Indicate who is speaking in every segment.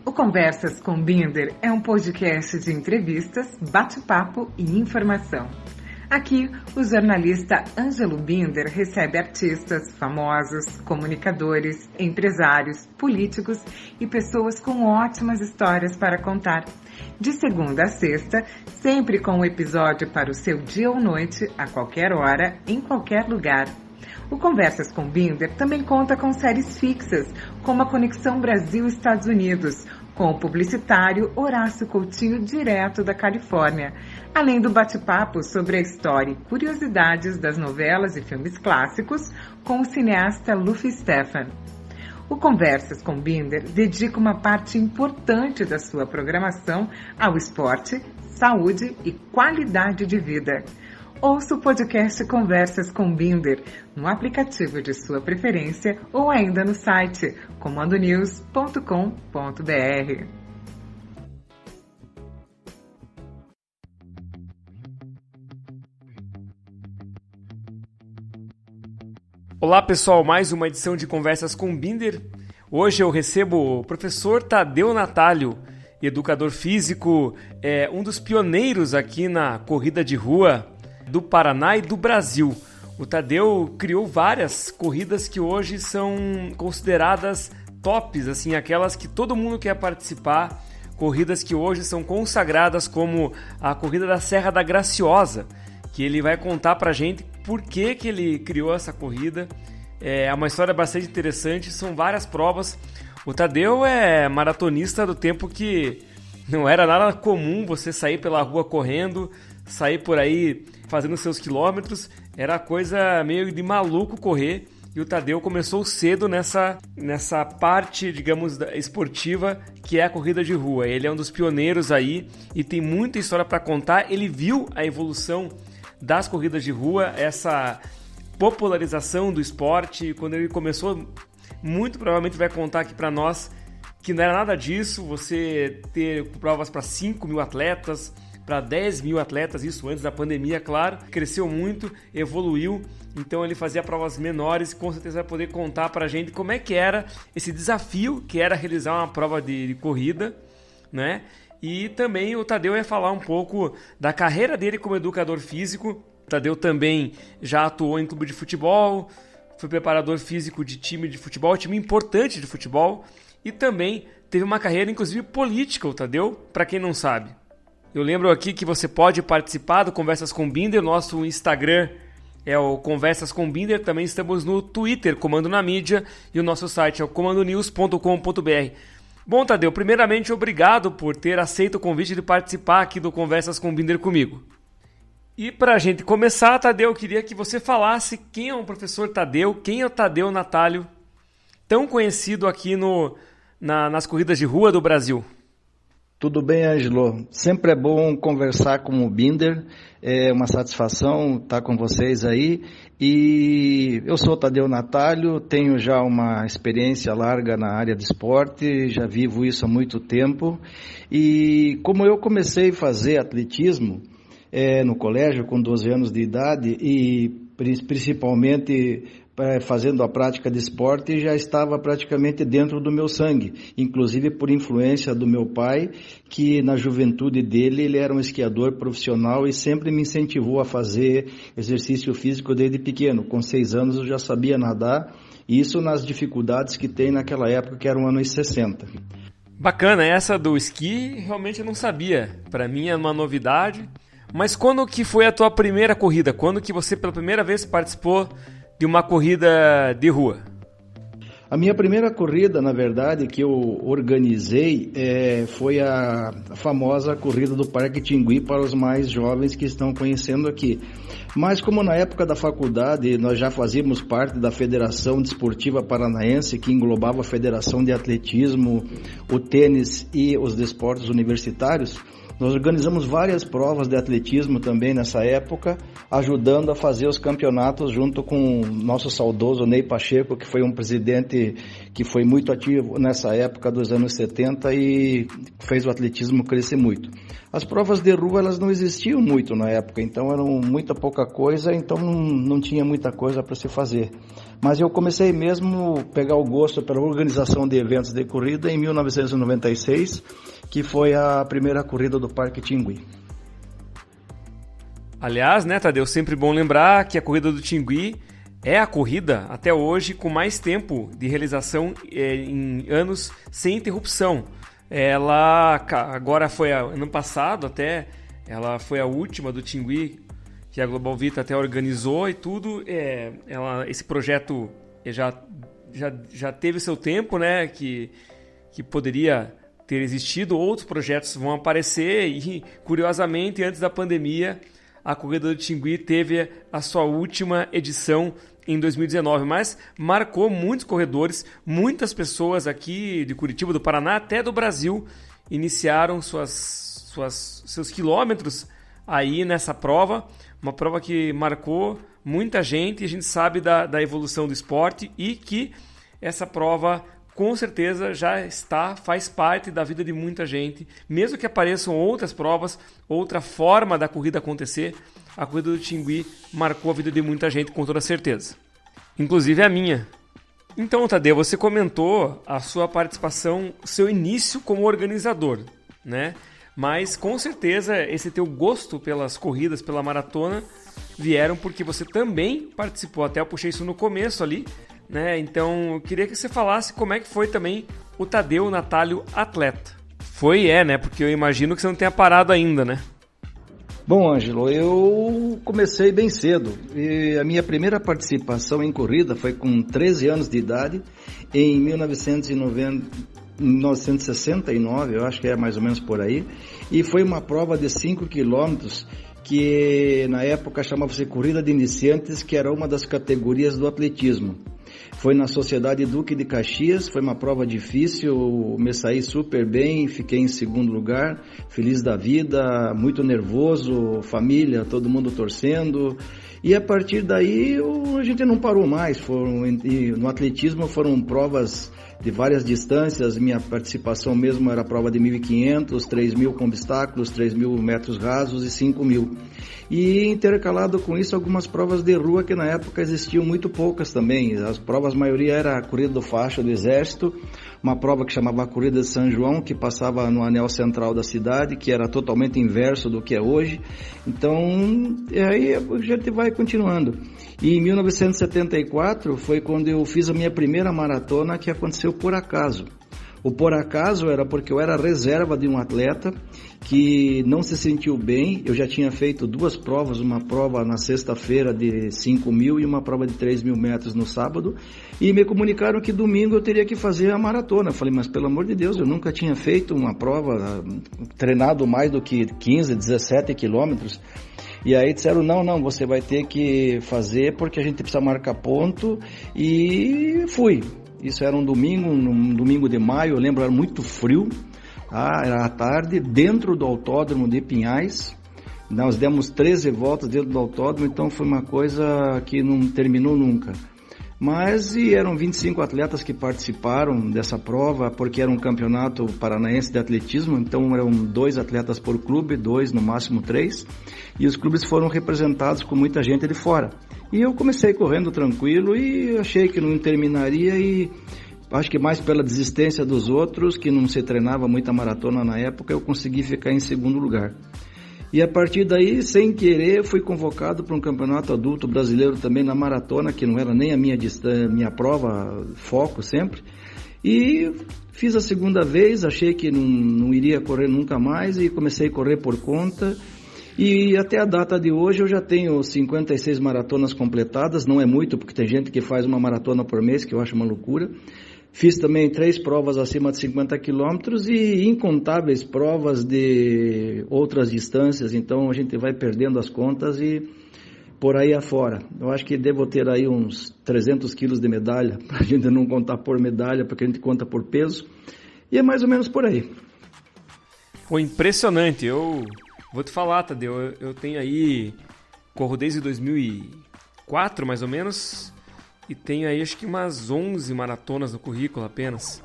Speaker 1: O Conversas com Binder é um podcast de entrevistas, bate-papo e informação. Aqui, o jornalista Ângelo Binder recebe artistas, famosos, comunicadores, empresários, políticos e pessoas com ótimas histórias para contar. De segunda a sexta, sempre com um episódio para o seu dia ou noite, a qualquer hora, em qualquer lugar. O Conversas com Binder também conta com séries fixas, como a Conexão Brasil-Estados Unidos, com o publicitário Horácio Coutinho, direto da Califórnia, além do bate-papo sobre a história e curiosidades das novelas e filmes clássicos com o cineasta Luffy Stephan. O Conversas com Binder dedica uma parte importante da sua programação ao esporte, saúde e qualidade de vida. Ouça o podcast Conversas com Binder no aplicativo de sua preferência ou ainda no site comandonews.com.br.
Speaker 2: Olá pessoal, mais uma edição de Conversas com Binder. Hoje eu recebo o professor Tadeu Natalio, educador físico, um dos pioneiros aqui na corrida de rua do Paraná e do Brasil. O Tadeu criou várias corridas que hoje são consideradas tops, assim, aquelas que todo mundo quer participar, corridas que hoje são consagradas, como a corrida da Serra da Graciosa, que ele vai contar pra gente por que ele criou essa corrida. É uma história bastante interessante, são várias provas. O Tadeu é maratonista do tempo que não era nada comum você sair pela rua correndo, sair por aí fazendo seus quilômetros, era coisa meio de maluco correr, e o Tadeu começou cedo nessa parte, digamos, esportiva, que é a corrida de rua. Ele é um dos pioneiros aí e tem muita história para contar. Ele viu a evolução das corridas de rua, essa popularização do esporte. Quando ele começou, muito provavelmente vai contar aqui para nós que não era nada disso, você ter provas para 5 mil atletas, para 10 mil atletas, isso antes da pandemia, claro. Cresceu muito, evoluiu, então ele fazia provas menores, com certeza vai poder contar para a gente como é que era esse desafio que era realizar uma prova de corrida, né? E também o Tadeu ia falar um pouco da carreira dele como educador físico. O Tadeu também já atuou em clube de futebol, foi preparador físico de time de futebol, time importante de futebol, e também teve uma carreira, inclusive, política, o Tadeu, para quem não sabe. Eu lembro aqui que você pode participar do Conversas com Binder, nosso Instagram é o Conversas com Binder, também estamos no Twitter, Comando na Mídia, e o nosso site é o comandonews.com.br. Bom, Tadeu, primeiramente, obrigado por ter aceito o convite de participar aqui do Conversas com Binder comigo. E para a gente começar, Tadeu, eu queria que você falasse quem é o professor Tadeu, quem é o Tadeu Natalio, tão conhecido aqui nas corridas de rua do Brasil.
Speaker 3: Tudo bem, Ângelo? Sempre é bom conversar com o Binder, é uma satisfação estar com vocês aí. E eu sou o Tadeu Natalio, tenho já uma experiência larga na área de esporte, já vivo isso há muito tempo. E como eu comecei a fazer atletismo no colégio com 12 anos de idade e principalmente fazendo a prática de esporte, já estava praticamente dentro do meu sangue, inclusive por influência do meu pai, que na juventude dele ele era um esquiador profissional e sempre me incentivou a fazer exercício físico desde pequeno. Com 6 anos eu já sabia nadar, e isso nas dificuldades que tem naquela época, que eram anos 60.
Speaker 2: Bacana, essa do esqui realmente eu não sabia, para mim é uma novidade. Mas quando que foi a tua primeira corrida? Quando que você pela primeira vez participou de uma corrida de rua?
Speaker 3: A minha primeira corrida, na verdade, que eu organizei foi a famosa corrida do Parque Tingui, para os mais jovens que estão conhecendo aqui. Mas como na época da faculdade nós já fazíamos parte da Federação Desportiva Paranaense, que englobava a Federação de Atletismo, o tênis e os desportos universitários, Nós organizamos várias provas de atletismo também nessa época, ajudando a fazer os campeonatos junto com o nosso saudoso Ney Pacheco, que foi um presidente que foi muito ativo nessa época dos anos 70 e fez o atletismo crescer muito. As provas de rua, elas não existiam muito na época, então eram muita pouca coisa, então não tinha muita coisa para se fazer. Mas eu comecei mesmo a pegar o gosto pela organização de eventos de corrida em 1996, que foi a primeira corrida do Parque Tingui.
Speaker 2: Aliás, né, Tadeu, sempre bom lembrar que a corrida do Tingui é a corrida, até hoje, com mais tempo de realização em anos sem interrupção. Ela agora foi ano passado até, ela foi a última do Tingui, que a Global Vita até organizou e tudo. Esse projeto já teve seu tempo, né, que poderia ter existido, outros projetos vão aparecer e, curiosamente, antes da pandemia, a Corrida do Tingui teve a sua última edição em 2019, mas marcou muitos corredores, muitas pessoas aqui de Curitiba, do Paraná, até do Brasil, iniciaram seus quilômetros aí nessa prova, uma prova que marcou muita gente, e a gente sabe da evolução do esporte e que essa prova com certeza faz parte da vida de muita gente, mesmo que apareçam outras provas, outra forma da corrida acontecer, a corrida do Tingui marcou a vida de muita gente com toda certeza, inclusive a minha. Então, Tadeu, você comentou a sua participação, o seu início como organizador, né? Mas com certeza esse teu gosto pelas corridas, pela maratona, vieram porque você também participou, até eu puxei isso no começo ali, né? Então eu queria que você falasse como é que foi também o Tadeu Natálio atleta. Né? Porque eu imagino que você não tenha parado ainda, né?
Speaker 3: Bom, Ângelo, eu comecei bem cedo e a minha primeira participação em corrida foi com 13 anos de idade, em 1969, eu acho que é mais ou menos por aí, e foi uma prova de 5 quilômetros que na época chamava-se Corrida de Iniciantes, que era uma das categorias do atletismo. Foi na Sociedade Duque de Caxias, foi uma prova difícil, me saí super bem, fiquei em segundo lugar, feliz da vida, muito nervoso, família, todo mundo torcendo. E a partir daí a gente não parou mais, no atletismo foram provas de várias distâncias, minha participação mesmo era a prova de 1.500, 3.000 com obstáculos, 3.000 metros rasos e 5.000. E intercalado com isso algumas provas de rua que na época existiam muito poucas também. As provas, a maioria era a Corrida do Faixa do Exército, uma prova que chamava Corrida de São João, que passava no anel central da cidade, que era totalmente inverso do que é hoje. Então, aí a gente vai continuando. E em 1974 foi quando eu fiz a minha primeira maratona, que aconteceu por acaso. O por acaso era porque eu era reserva de um atleta que não se sentiu bem. Eu já tinha feito 2 provas, uma prova na sexta-feira de 5.000 e uma prova de 3.000 metros no sábado, e me comunicaram que domingo eu teria que fazer a maratona. Eu falei, mas pelo amor de Deus, eu nunca tinha feito uma prova, treinado mais do que 15, 17 quilômetros. E aí disseram, não, você vai ter que fazer porque a gente precisa marcar ponto, e fui. Isso era um domingo de maio, eu lembro, era muito frio, era à tarde, dentro do autódromo de Pinhais. Nós demos 13 voltas dentro do autódromo, então foi uma coisa que não terminou nunca. Mas eram 25 atletas que participaram dessa prova, porque era um campeonato paranaense de atletismo, então eram 2 atletas por clube, 2, no máximo 3, e os clubes foram representados com muita gente de fora. E eu comecei correndo tranquilo e achei que não terminaria, e acho que mais pela desistência dos outros, que não se treinava muita maratona na época, eu consegui ficar em segundo lugar. E a partir daí, sem querer, fui convocado para um campeonato adulto brasileiro também na maratona, que não era nem a minha prova, foco sempre. E fiz a segunda vez, achei que não iria correr nunca mais e comecei a correr por conta. E até a data de hoje eu já tenho 56 maratonas completadas, não é muito, porque tem gente que faz uma maratona por mês, que eu acho uma loucura. Fiz também 3 provas acima de 50 quilômetros e incontáveis provas de outras distâncias, então a gente vai perdendo as contas e por aí afora. Eu acho que devo ter aí uns 300 quilos de medalha, para a gente não contar por medalha, porque a gente conta por peso, e é mais ou menos por aí.
Speaker 2: Foi impressionante. Eu vou te falar, Tadeu, eu tenho aí, corro desde 2004 mais ou menos, e tenho aí acho que umas 11 maratonas no currículo apenas.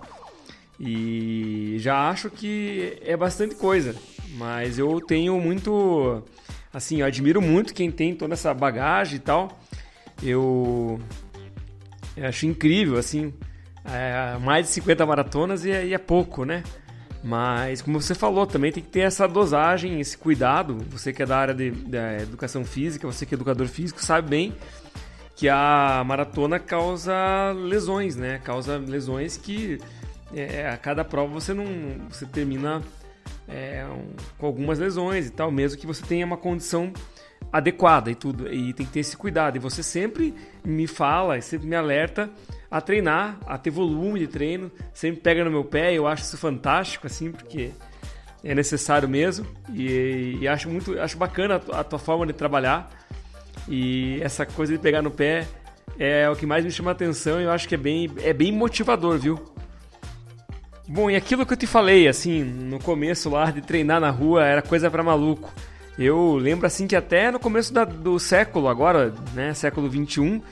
Speaker 2: E já acho que é bastante coisa, mas eu tenho muito, assim, eu admiro muito quem tem toda essa bagagem e tal. Eu acho incrível, assim, mais de 50 maratonas e é pouco, né? Mas, como você falou, também tem que ter essa dosagem, esse cuidado. Você que é da área da educação física, você que é educador físico, sabe bem que a maratona causa lesões, né? Causa lesões que a cada prova você termina com algumas lesões e tal, mesmo que você tenha uma condição adequada e tudo, e tem que ter esse cuidado. E você sempre me fala, sempre me alerta a treinar, a ter volume de treino, sempre pega no meu pé. Eu acho isso fantástico, assim, porque é necessário mesmo, e acho bacana a tua forma de trabalhar, e essa coisa de pegar no pé é o que mais me chama a atenção, e eu acho que é bem motivador, viu? Bom, e aquilo que eu te falei, assim, no começo lá, de treinar na rua, era coisa pra maluco. Eu lembro, assim, que até no começo do século, agora, né, século XXI,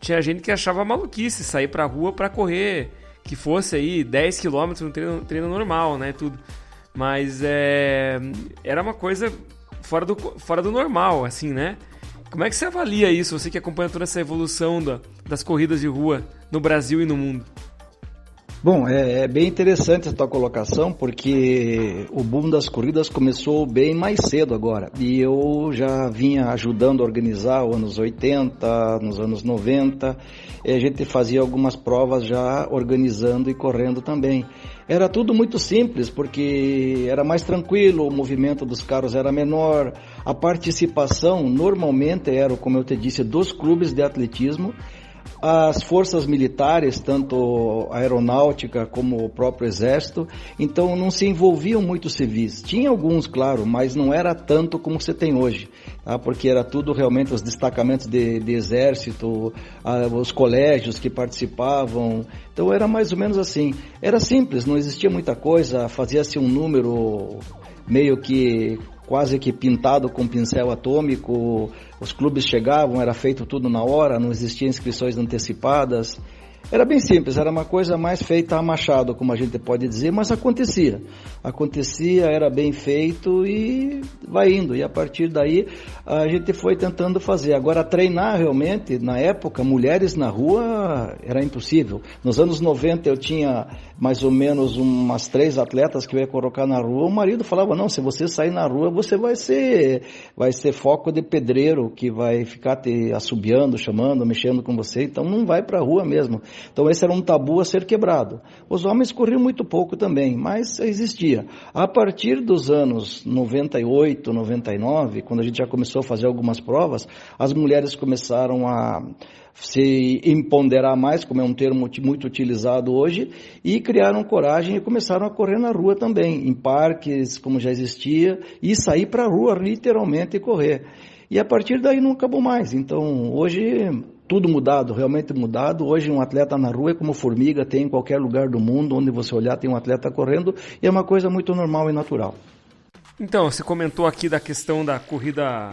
Speaker 2: tinha gente que achava maluquice sair pra rua pra correr, que fosse aí 10 km no treino normal, né, tudo. Mas era uma coisa fora do normal, assim, né? Como é que você avalia isso, você que acompanha toda essa evolução das corridas de rua no Brasil e no mundo?
Speaker 3: Bom, é bem interessante essa tua colocação, porque o boom das corridas começou bem mais cedo agora. E eu já vinha ajudando a organizar nos anos 80, nos anos 90. E a gente fazia algumas provas já organizando e correndo também. Era tudo muito simples, porque era mais tranquilo, o movimento dos carros era menor. A participação normalmente era, como eu te disse, dos clubes de atletismo. As forças militares, tanto a aeronáutica como o próprio exército, então não se envolviam muito civis. Tinha alguns, claro, mas não era tanto como você tem hoje, tá? Porque era tudo realmente os destacamentos de exército, os colégios que participavam, então era mais ou menos assim. Era simples, não existia muita coisa, fazia-se um número meio que quase que pintado com pincel atômico, os clubes chegavam, era feito tudo na hora, não existiam inscrições antecipadas. Era bem simples, era uma coisa mais feita a machado, como a gente pode dizer, mas acontecia. Acontecia, era bem feito e vai indo. E a partir daí a gente foi tentando fazer. Agora, treinar realmente, na época, mulheres na rua era impossível. Nos anos 90 eu tinha mais ou menos umas 3 atletas que eu ia colocar na rua. O marido falava, não, se você sair na rua, você vai ser foco de pedreiro, que vai ficar te assobiando, chamando, mexendo com você. Então não vai para a rua mesmo. Então esse era um tabu a ser quebrado. Os homens corriam muito pouco também, mas existia. A partir dos anos 98, 99, quando a gente já começou a fazer algumas provas, as mulheres começaram a se empoderar mais, como é um termo muito utilizado hoje, e criaram coragem e começaram a correr na rua também, em parques, como já existia, e sair para a rua literalmente e correr. E a partir daí não acabou mais. Então hoje tudo mudado, realmente mudado. Hoje um atleta na rua é como formiga, tem em qualquer lugar do mundo, onde você olhar tem um atleta correndo, e é uma coisa muito normal e natural.
Speaker 2: Então, você comentou aqui da questão da corrida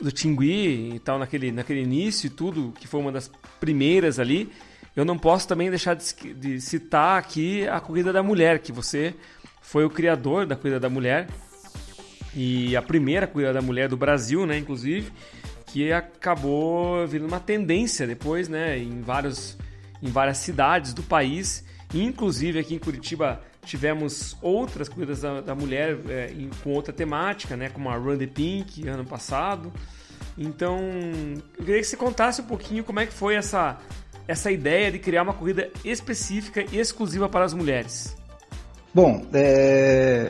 Speaker 2: do Tingui e tal, naquele início e tudo, que foi uma das primeiras ali. Eu não posso também deixar de citar aqui a Corrida da Mulher, que você foi o criador da Corrida da Mulher, e a primeira Corrida da Mulher do Brasil, né, inclusive, que acabou virando uma tendência depois, né, em várias cidades do país, inclusive aqui em Curitiba tivemos outras corridas da mulher com outra temática, né, como a Run the Pink ano passado. Então, eu queria que você contasse um pouquinho como é que foi essa ideia de criar uma corrida específica e exclusiva para as mulheres.
Speaker 3: Bom,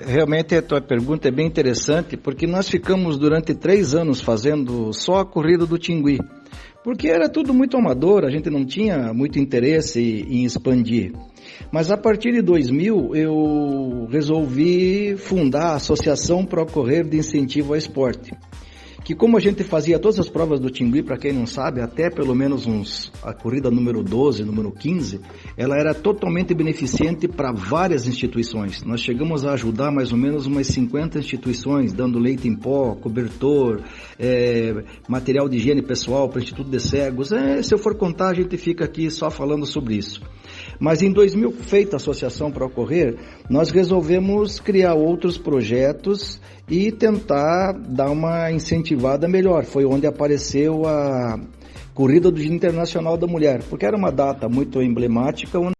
Speaker 3: realmente a tua pergunta é bem interessante, porque nós ficamos durante 3 anos fazendo só a corrida do Tingui, porque era tudo muito amador, a gente não tinha muito interesse em expandir. Mas a partir de 2000 eu resolvi fundar a Associação Pro Correr de Incentivo ao Esporte, que como a gente fazia todas as provas do Tingui, para quem não sabe, até pelo menos a corrida número 12, número 15, ela era totalmente beneficente para várias instituições. Nós chegamos a ajudar mais ou menos umas 50 instituições, dando leite em pó, cobertor, material de higiene pessoal para o Instituto de Cegos. Se eu for contar, a gente fica aqui só falando sobre isso. Mas em 2000, feita a associação para ocorrer, nós resolvemos criar outros projetos e tentar dar uma incentivada melhor. Foi onde apareceu a Corrida do Dia Internacional da Mulher, porque era uma data muito emblemática, onde